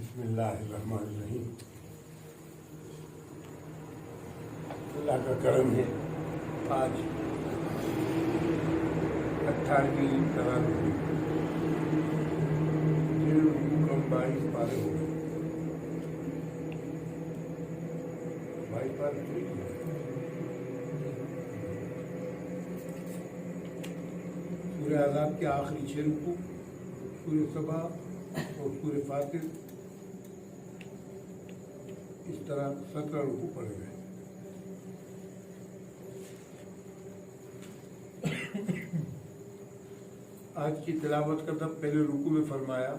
بسم اللہ الرحمن الرحیم۔ اللہ کا کرم ہے، آج 18ویں تراویح کم 22 پارے ہو گئے، 22 پارے ٹھیک ہے۔ سورہ احزاب کے آخری 6 رکوع، سورہ سبا اور سورہ فاطر، اس طرح 17 رکوع پڑھے گئے۔ آج کی تلاوت کرتا پہلے رکوع میں فرمایا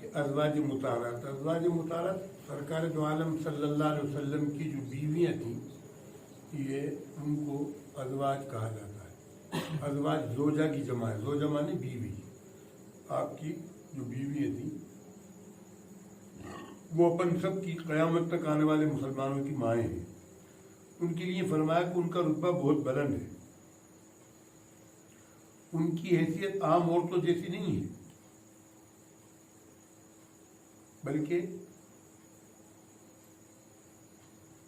کہ ازواج مطہرات سرکار دو عالم صلی اللہ علیہ وسلم کی جو بیویاں تھیں، یہ ان کو ازواج کہا جاتا ہے۔ ازواج زوجہ کی جمع ہے، زوجہ مانے بیوی۔ آپ کی جو بیویاں تھیں وہ اپن سب کی قیامت تک آنے والے مسلمانوں کی مائیں ہیں۔ ان کے لیے فرمایا کہ ان کا رتبہ بہت بلند ہے، ان کی حیثیت عام عورتوں جیسی نہیں ہے، بلکہ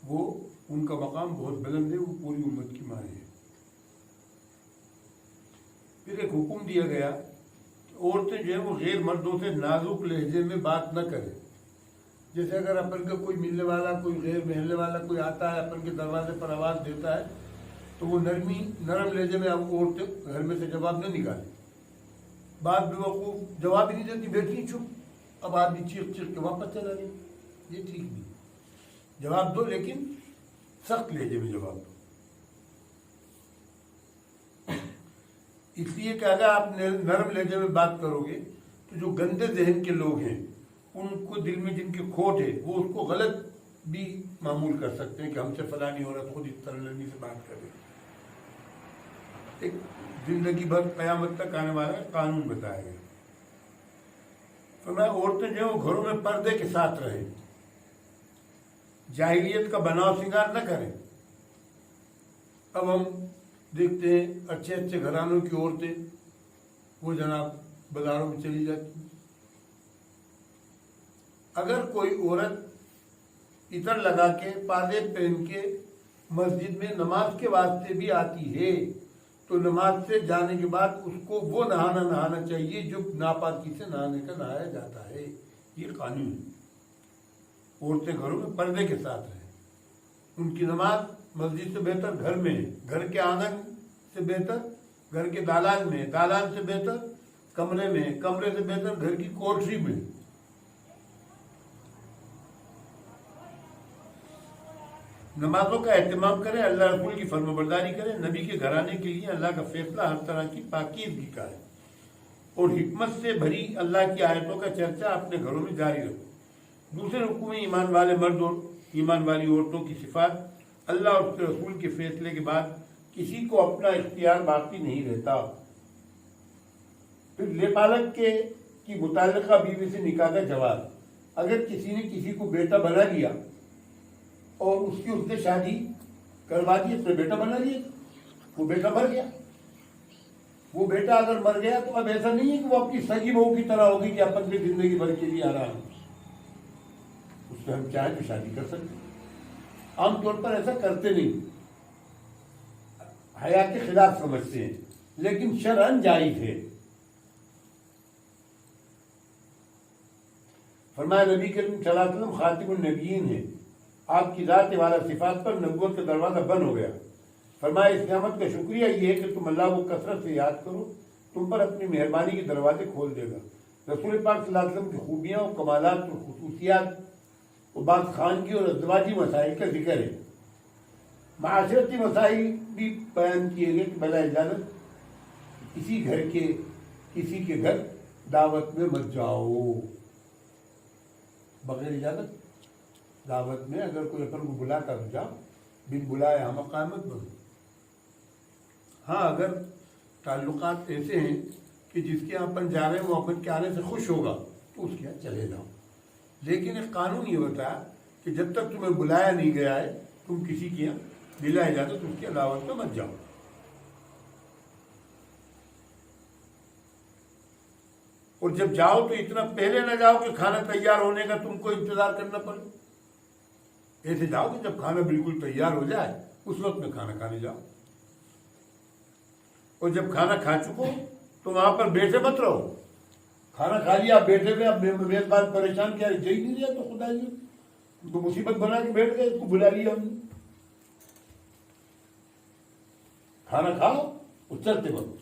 وہ ان کا مقام بہت بلند ہے، وہ پوری امت کی مائیں ہیں۔ پھر ایک حکم دیا گیا کہ عورتیں جو ہیں وہ غیر مردوں سے نازک لہجے میں بات نہ کریں۔ جیسے اگر اپن کا کوئی ملنے والا، کوئی غیر محلے والا کوئی آتا ہے، اپن کے دروازے پر آواز دیتا ہے، تو وہ نرم لہجے میں اب عورتیں گھر میں سے جواب نہ نکالیں۔ بعد بے وقوف جواب ہی نہیں دیتی، بیٹھی چپ، اب آدمی چیخ چیخ کے واپس چلا گیا، یہ ٹھیک نہیں۔ جواب دو لیکن سخت لہجے میں جواب دو، اس لیے کہ اگر آپ نرم لہجے میں بات کرو گے تو جو گندے ذہن کے لوگ ہیں، ان کو دل میں جن کی کھوٹ ہے، وہ اس کو غلط بھی معمول کر سکتے ہیں کہ ہم سے فلاں نہیں ہو رہا، خود اس طرح نرمی سے بات کریں۔ ایک زندگی بھر قیامت تک آنے والا قانون بتایا گیا۔ فرمایا عورتیں جو ہیں وہ گھروں میں پردے کے ساتھ رہیں، جاہلیت کا بناؤ سنگار نہ کریں۔ اب ہم دیکھتے ہیں اچھے اچھے گھرانوں کی عورتیں وہ جناب بازاروں میں چلی جاتی ہیں۔ اگر کوئی عورت عطر لگا کے پردے پہن کے مسجد میں نماز کے واسطے بھی آتی ہے تو نماز سے جانے کے بعد اس کو وہ نہانا چاہیے جو ناپاکی سے نہایا جاتا ہے۔ یہ قانون ہے۔ عورتیں گھروں میں پردے کے ساتھ رہیں، ان کی نماز مسجد سے بہتر گھر میں ہے، گھر کے آنگن سے بہتر گھر کے دالان میں، دالان سے بہتر کمرے میں، کمرے سے بہتر گھر کی کوٹری میں۔ نمازوں کا اہتمام کریں، اللہ رسول کی فرمانبرداری کریں، نبی کے گھرانے کے لیے اللہ کا فیصلہ ہر طرح کی پاکیزگی کا ہے، اور حکمت سے بھری اللہ کی آیتوں کا چرچا اپنے گھروں میں جاری رکھو۔ دوسرے رکوع میں ایمان والے مرد اور ایمان والی عورتوں کی صفات، اللہ اور اس کے رسول کے فیصلے کے بعد کسی کو اپنا اختیار باقی نہیں رہتا۔ پھر لےپالک کی متعلقہ بیوی سے نکاح کا جواز، اگر کسی نے کسی کو بیٹا بنا لیا اور اس نے شادی کروا دی، اس نے بیٹا بنا لیا، وہ بیٹا مر گیا، وہ بیٹا اگر مر گیا تو اب ایسا نہیں ہے کہ وہ اپنی سگی بہو کی طرح ہوگی کہ اپن کی زندگی بھر کے لیے آرام ہے، اس سے ہم چاہیں تو شادی کر سکتے ہیں۔ عام طور پر ایسا کرتے نہیں، حیا کے خلاف سمجھتے ہیں، لیکن شرعاً جائز ہے۔ فرمایا نبی کریم صلی اللہ علیہ وسلم خاتم النبیین ہیں، آپ کی ذات والا صفات پر نبوت کا دروازہ بند ہو گیا۔ فرمایا اس نعمت کا شکریہ یہ ہے کہ تم اللہ کو کثرت سے یاد کرو، تم پر اپنی مہربانی کے دروازے کھول دے گا۔ رسول پاک صلی اللہ علیہ وسلم کی خوبیاں اور کمالات اور خصوصیات و بعض خانگی اور ازدواجی مسائل کا ذکر ہے۔ معاشرتی مسائل بھی بیان کیے گئے کہ بلا اجازت کسی کے گھر دعوت میں مت جاؤ، بغیر اجازت دعوت میں اگر کوئی اپن کو بلاتا تو جاؤ، بن بلائے ہم مقامت بنو۔ ہاں اگر تعلقات ایسے ہیں کہ جس کے یہاں اپن جا رہے ہیں وہ اپن کے آنے سے خوش ہوگا تو اس کے یہاں چلے جاؤ، لیکن ایک قانون یہ بتایا کہ جب تک تمہیں بلایا نہیں گیا ہے تم کسی کے یہاں بلا اجازت اس کی دعوت میں مت جاؤ۔ اور جب جاؤ تو اتنا پہلے نہ جاؤ کہ کھانا تیار ہونے کا تم کو انتظار کرنا پڑے. ایسے جاؤ کہ جب کھانا بالکل تیار ہو جائے اس وقت میں کھانا کھانے جاؤ. اور جب کھانا کھا چکو تو وہاں پر بیٹھے مت رہو. کھانا کھا لیا آپ بیٹھے ہوئے، اب میزبان پریشان کیا جی نہیں دیا تو خدا جی تو مصیبت بنا کے بیٹھ گئے، اس کو بلا لیا ہم نے. کھانا کھاؤ اور چلتے وقت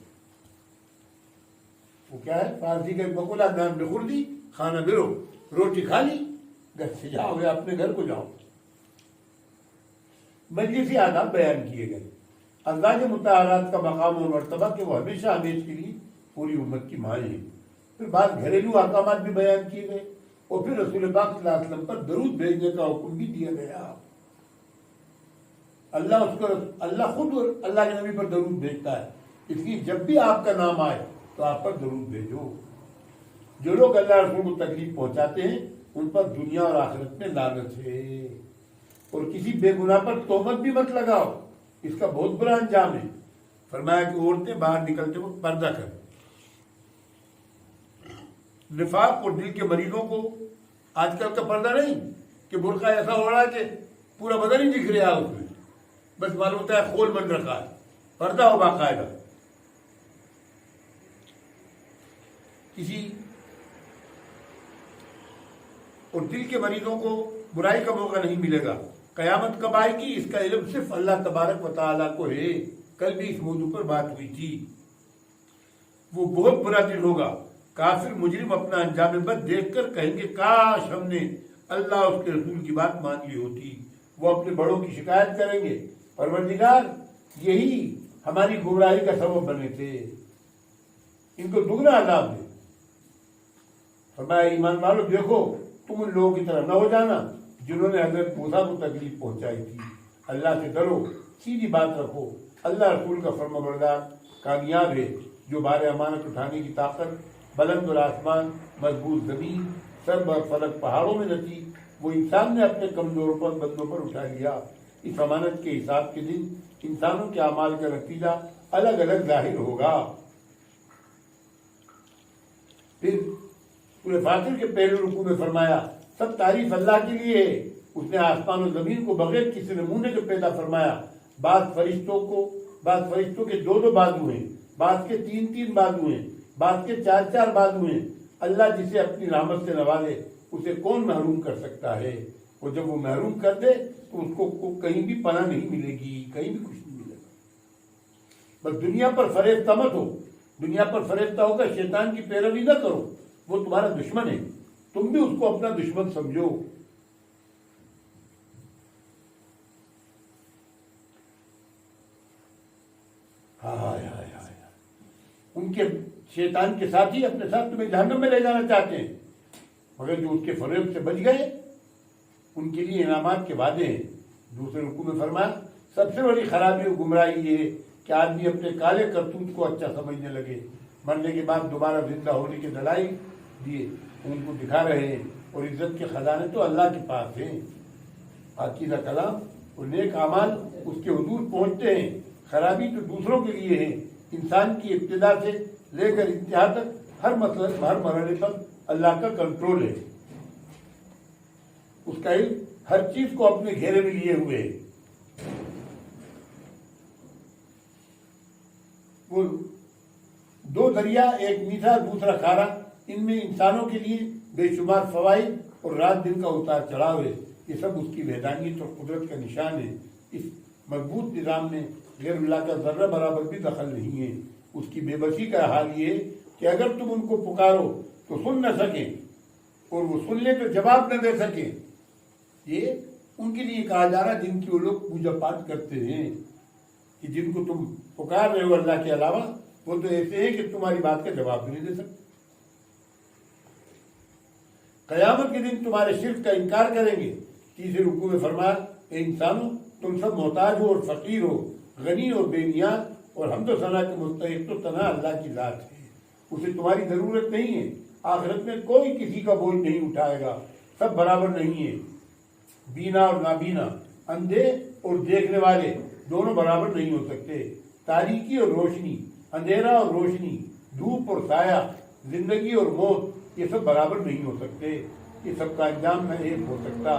وہ کیا ہے فارسی کا مقولہ، نان بخوردی کھانا برو، روٹی کھا لی گھر سے جاؤ یا اپنے گھر کو جاؤ. مجلسی آداب بیان کیے گئے. ازواج مطہرات کا مقام اور مرتبہ کہ وہ ہمیشہ ہمیش کے لیے پوری امت کی مائیں ہیں. پھر بعض گھریلو احکامات بھی بیان کیے گئے اور پھر رسول پاک صلی اللہ علیہ وسلم پر درود بھیجنے کا حکم بھی دیا گیا. اللہ خود اللہ کے نبی پر درود بھیجتا ہے، اس لیے جب بھی آپ کا نام آئے تو آپ پر درود بھیجو. جو لوگ اللہ رسول کو تکلیف پہنچاتے ہیں ان پر دنیا اور آخرت میں لعنت ہے. اور کسی بے گناہ پر تہمت بھی مت لگاؤ، اس کا بہت برا انجام ہے. فرمایا کہ عورتیں باہر نکلتے وقت پردہ کریں. نفاق اور دل کے مریضوں کو آج کل کا پردہ نہیں کہ برقع ایسا ہو رہا ہے کہ پورا بدن ہی دکھ رہا ہے، اس میں بس معلوم ہوتا ہے کھول بند رکھا ہے. پردہ ہو باقاعدہ. کسی اور دل کے مریضوں کو برائی کا موقع نہیں ملے گا. قیامت کب آئے گی اس کا علم صرف اللہ تبارک و تعالیٰ کو ہے. کل بھی اس موضوع پر بات ہوئی تھی. وہ بہت برا دن ہوگا. کافر مجرم اپنا انجام بد دیکھ کر کہیں گے کاش ہم نے اللہ اس کے رسول کی بات مان لی ہوتی. وہ اپنے بڑوں کی شکایت کریں گے، پروردگار یہی ہماری گمراہی کا سبب بنے تھے، ان کو دگنا عذاب دے. فرمایا ایمان والو دیکھو تم ان لوگوں کی طرح نہ ہو جانا جنہوں نے حضرت موسیٰ کو تکلیف پہنچائی تھی. اللہ سے ڈرو، سیدھی بات رکھو. اللہ رسول کا فرمانبردار کامیاب ہے جو بار امانت اٹھانے کی طاقت، بلند اور آسمان، مضبوط زمین، سر بر فلک پہاڑوں میں نہ تھی، وہ انسان نے اپنے کمزوروں پر بندوں پر اٹھا لیا. اس امانت کے حساب کے دن انسانوں کے اعمال کا نتیجہ الگ الگ ظاہر ہوگا. پھر سورہ فاطر کے پہلے رکوع میں فرمایا سب تعریف اللہ کے لیے ہے. اس نے آسمان و زمین کو بغیر کسی نمونے کے پیدا فرمایا. بعض فرشتوں کے دو بازو ہیں، بعض کے تین بازو ہیں، بعض کے چار بازو ہیں. اللہ جسے اپنی رحمت سے نوازے اسے کون محروم کر سکتا ہے. اور جب وہ محروم کر دے تو اس کو کہیں بھی پناہ نہیں ملے گی، کہیں بھی کچھ نہیں ملے گا. بس دنیا پر فریفتہ مت ہو. دنیا پر فریفتہ ہوگا شیطان کی پیروی نہ کرو، وہ تمہارا دشمن ہے، تم بھی اس کو اپنا دشمن سمجھو. ان کے شیطان کے ساتھی اپنے ساتھ تمہیں جہنم میں لے جانا چاہتے ہیں، مگر جو اس کے فریب سے بچ گئے ان کے لیے انعامات کے وعدے ہیں. دوسرے رکوع میں فرمایا سب سے بڑی خرابی اور گمراہی یہ ہے کہ آدمی اپنے کالے کرتوت کو اچھا سمجھنے لگے. مرنے کے بعد دوبارہ زندہ ہونے کے دلائل دیے ان کو دکھا رہے ہیں، اور عزت کے خزانے تو اللہ کے پاس ہیں. پاکیزہ کلام اور نیک اعمال اس کے حضور پہنچتے ہیں. خرابی تو دوسروں کے لیے ہے. انسان کی ابتدا سے لے کر انتہا تک ہر مرحلے پر اللہ کا کنٹرول ہے. اس کا علم ہر چیز کو اپنے گھیرے میں لیے ہوئے ہے. وہ دو دریا، ایک میٹھا دوسرا کھارا، ان میں انسانوں کے لیے بے شمار فوائد اور رات دن کا اتار چڑھاؤ ہے. یہ سب اس کی وحدانیت اور قدرت کا نشان ہے. اس مضبوط نظام میں غیر اللہ کا ذرہ برابر بھی دخل نہیں ہے. اس کی بے بسی کا حال یہ ہے کہ اگر تم ان کو پکارو تو سن نہ سکیں، اور وہ سن لیں تو جواب نہ دے سکیں. یہ ان کے لیے کہا جا رہا جن کی وہ لوگ پوجا پاٹ کرتے ہیں کہ جن کو تم پکار رہے ہو اللہ کے علاوہ، وہ تو ایسے ہیں کہ تمہاری بات کا جواب بھی نہیں دے سکتے. قیامت کے دن تمہارے شرک کا انکار کریں گے. تیسرے رکوع میں فرمایا اے انسانوں تم سب محتاج ہو اور فقیر ہو، غنی اور بے نیاز اور حمد و ثنا کے مستحق تو تنہا اللہ کی ذات ہے. اسے تمہاری ضرورت نہیں ہے. آخرت میں کوئی کسی کا بوجھ نہیں اٹھائے گا. سب برابر نہیں ہے. بینا اور نابینا، اندھے اور دیکھنے والے دونوں برابر نہیں ہو سکتے. تاریکی اور روشنی، اندھیرا اور روشنی، دھوپ اور سایہ، زندگی اور موت یہ سب برابر نہیں ہو سکتے، یہ سب کا انجام نہ ایک ہو سکتا،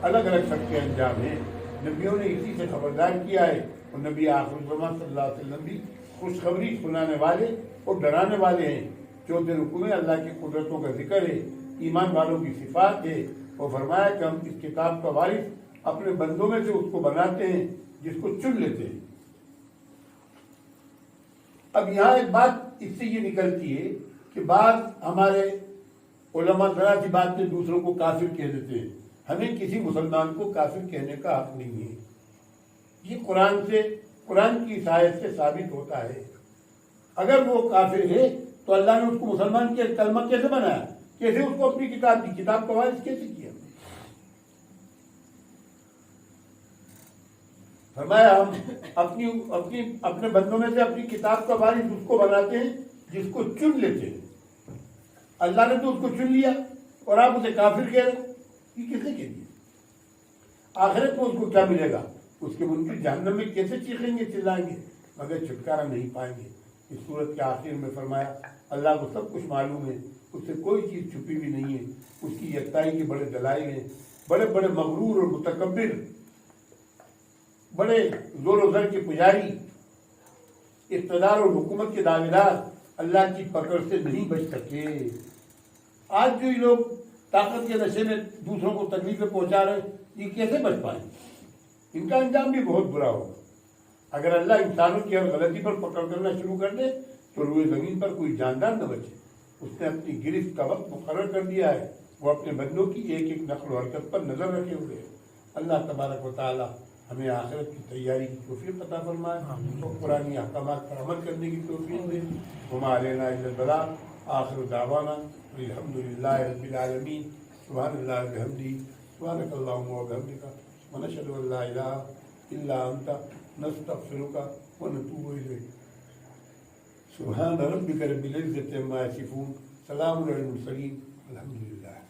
الگ الگ سب کے انجام ہیں۔ نبیوں نے اسی سے خبردار کیا ہے، اور نبی آخر الزمان صلی اللہ علیہ وسلم بھی خوشخبری سنانے والے اور ڈرانے والے ہیں۔ چوتھے رکوع میں اللہ کی قدرتوں کا ذکر ہے، ایمان والوں کی صفات ہے، اور فرمایا کہ ہم اس کتاب کا وارث اپنے بندوں میں سے اس کو بناتے ہیں جس کو چن لیتے ہیں۔ اب یہاں ایک بات اس سے یہ نکلتی ہے کہ بعض ہمارے علماء ذرا سی بات میں دوسروں کو کافر کہہ دیتے ہیں۔ ہمیں کسی مسلمان کو کافر کہنے کا حق نہیں ہے، یہ قرآن کی آیت سے ثابت ہوتا ہے۔ اگر وہ کافر ہے تو اللہ نے اس کو مسلمان کے کلمہ کیسے بنایا، کیسے اس کو اپنی کتاب کا وارث کیسے کیا؟ فرمایا ہم اپنے بندوں میں سے اپنی کتاب کا وارث اس کو بناتے ہیں جس کو چن لیتے ہیں۔ اللہ نے تو اس کو چن لیا اور آپ اسے کافر کہہ رہے ہو، یہ کیسے کہہ دیا؟ آخرت میں اس کو کیا ملے گا؟ اس کے منکر جہنم میں کیسے چیخیں گے، چلائیں گے، مگر چھٹکارا نہیں پائیں گے۔ اس صورت کے آخر میں فرمایا اللہ کو سب کچھ معلوم ہے، اس سے کوئی چیز چھپی بھی نہیں ہے، اس کی یکتائی کے بڑے دلائل ہیں۔ بڑے بڑے مغرور اور متکبر، بڑے زور و زر کے پجاری، اقتدار اور حکومت کے دعویدار اللہ کی پکڑ سے نہیں بچ سکے۔ آج جو یہ لوگ طاقت کے نشے میں دوسروں کو تکلیفیں پہنچا رہے ہیں، یہ کیسے بچ پائیں؟ ان کا انجام بھی بہت برا ہوگا۔ اگر اللہ انسانوں کی ہر غلطی پر پکڑ کرنا شروع کر دے تو روئے زمین پر کوئی جاندار نہ بچے۔ اس نے اپنی گرفت کا وقت مقرر کر دیا ہے، وہ اپنے بندوں کی ایک ایک نقل و حرکت پر نظر رکھے ہوئے ہیں۔ اللہ تبارک و تعالی ہمیں آخرت کی تیاری کی توفیق عطا فرمائے اور قرآنی احکامات پر عمل کرنے کی توفیق دے۔ وما علینا الا البلاغ۔ آخر دعوانا الحمد للہ رب العالمین۔ سبحان اللہ وبحمدہ، سبحانک اللہم وبحمدک، ونشہد ان لا الہ الا انت، نستغفرک ونتوب الیک۔ سبحان ربک رب العزۃ عما یصفون، سلام علی المرسلین، الحمد للہ۔